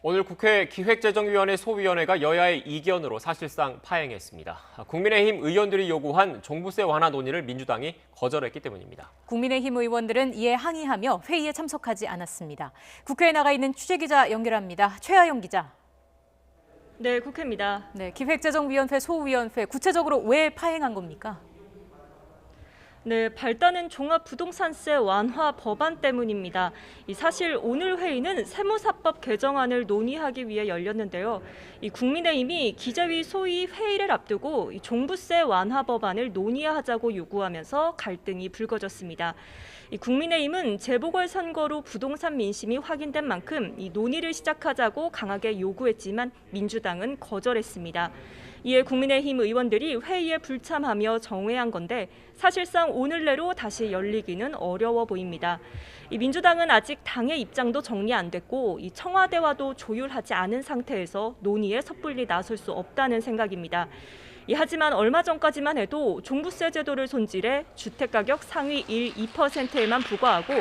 오늘 국회 기획재정위원회 소위원회가 여야의 이견으로 사실상 파행했습니다. 국민의힘 의원들이 요구한 종부세 완화 논의를 민주당이 거절했기 때문입니다. 국민의힘 의원들은 이에 항의하며 회의에 참석하지 않았습니다. 국회에 나가 있는 취재기자 연결합니다. 최하영 기자. 네, 국회입니다. 네, 기획재정위원회 소위원회 구체적으로 왜 파행한 겁니까? 네, 발단은 종합부동산세 완화 법안 때문입니다. 사실 오늘 회의는 세무사법 개정안을 논의하기 위해 열렸는데요. 국민의힘이 기재위 소위 회의를 앞두고 종부세 완화 법안을 논의하자고 요구하면서 갈등이 불거졌습니다. 국민의힘은 재보궐선거로 부동산 민심이 확인된 만큼 논의를 시작하자고 강하게 요구했지만 민주당은 거절했습니다. 이에 국민의힘 의원들이 회의에 불참하며 정회한 건데 사실상 오늘 내로 다시 열리기는 어려워 보입니다. 민주당은 아직 당의 입장도 정리 안 됐고 청와대와도 조율하지 않은 상태에서 논의에 섣불리 나설 수 없다는 생각입니다. 하지만 얼마 전까지만 해도 종부세 제도를 손질해 주택가격 상위 1, 2%에만 부과하고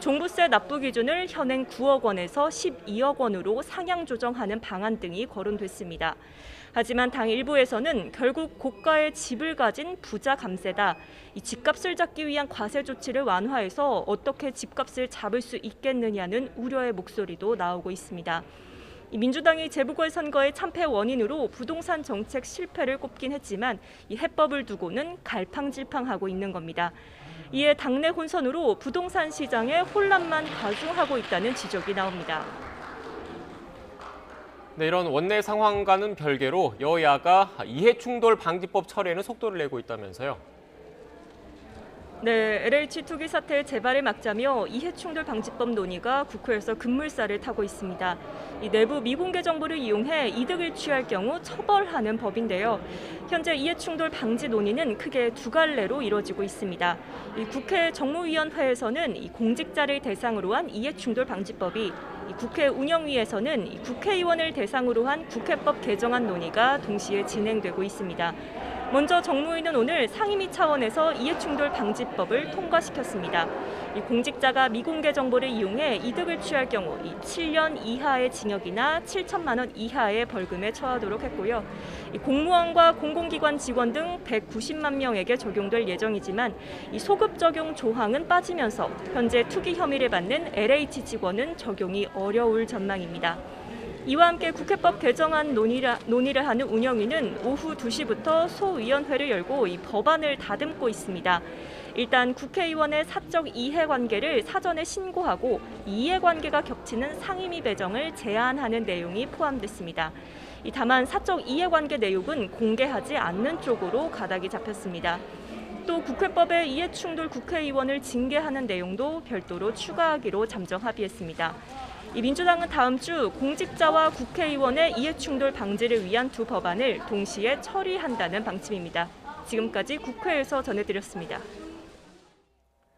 종부세 납부 기준을 현행 9억 원에서 12억 원으로 상향 조정하는 방안 등이 거론됐습니다. 하지만 당 일부에서는 결국 고가의 집을 가진 부자 감세다. 집값을 잡기 위한 과세 조치를 완화해서 어떻게 집값을 잡을 수 있겠느냐는 우려의 목소리도 나오고 있습니다. 민주당이 재보궐선거의 참패 원인으로 부동산 정책 실패를 꼽긴 했지만 해법을 두고는 갈팡질팡하고 있는 겁니다. 이에 당내 혼선으로 부동산 시장에 혼란만 가중하고 있다는 지적이 나옵니다. 네, 이런 원내 상황과는 별개로 여야가 이해충돌 방지법 철회에는 속도를 내고 있다면서요. 네, LH 투기 사태의 재발을 막자며 이해충돌 방지법 논의가 국회에서 급물살을 타고 있습니다. 내부 미공개 정보를 이용해 이득을 취할 경우 처벌하는 법인데요. 현재 이해충돌 방지 논의는 크게 두 갈래로 이루어지고 있습니다. 국회 정무위원회에서는 공직자를 대상으로 한 이해충돌 방지법이, 국회 운영위에서는 국회의원을 대상으로 한 국회법 개정안 논의가 동시에 진행되고 있습니다. 먼저 정무위는 오늘 상임위 차원에서 이해충돌 방지법을 통과시켰습니다. 공직자가 미공개 정보를 이용해 이득을 취할 경우 7년 이하의 징역이나 7천만 원 이하의 벌금에 처하도록 했고요. 공무원과 공공기관 직원 등 190만 명에게 적용될 예정이지만 소급 적용 조항은 빠지면서 현재 투기 혐의를 받는 LH 직원은 적용이 어려울 전망입니다. 이와 함께 국회법 개정안 논의를 하는 운영위는 오후 2시부터 소위원회를 열고 이 법안을 다듬고 있습니다. 일단 국회의원의 사적 이해관계를 사전에 신고하고 이해관계가 겹치는 상임위 배정을 제한하는 내용이 포함됐습니다. 다만 사적 이해관계 내용은 공개하지 않는 쪽으로 가닥이 잡혔습니다. 또 국회법에 이해충돌 국회의원을 징계하는 내용도 별도로 추가하기로 잠정 합의했습니다. 민주당은 다음 주 공직자와 국회의원의 이해충돌 방지를 위한 두 법안을 동시에 처리한다는 방침입니다. 지금까지 국회에서 전해드렸습니다.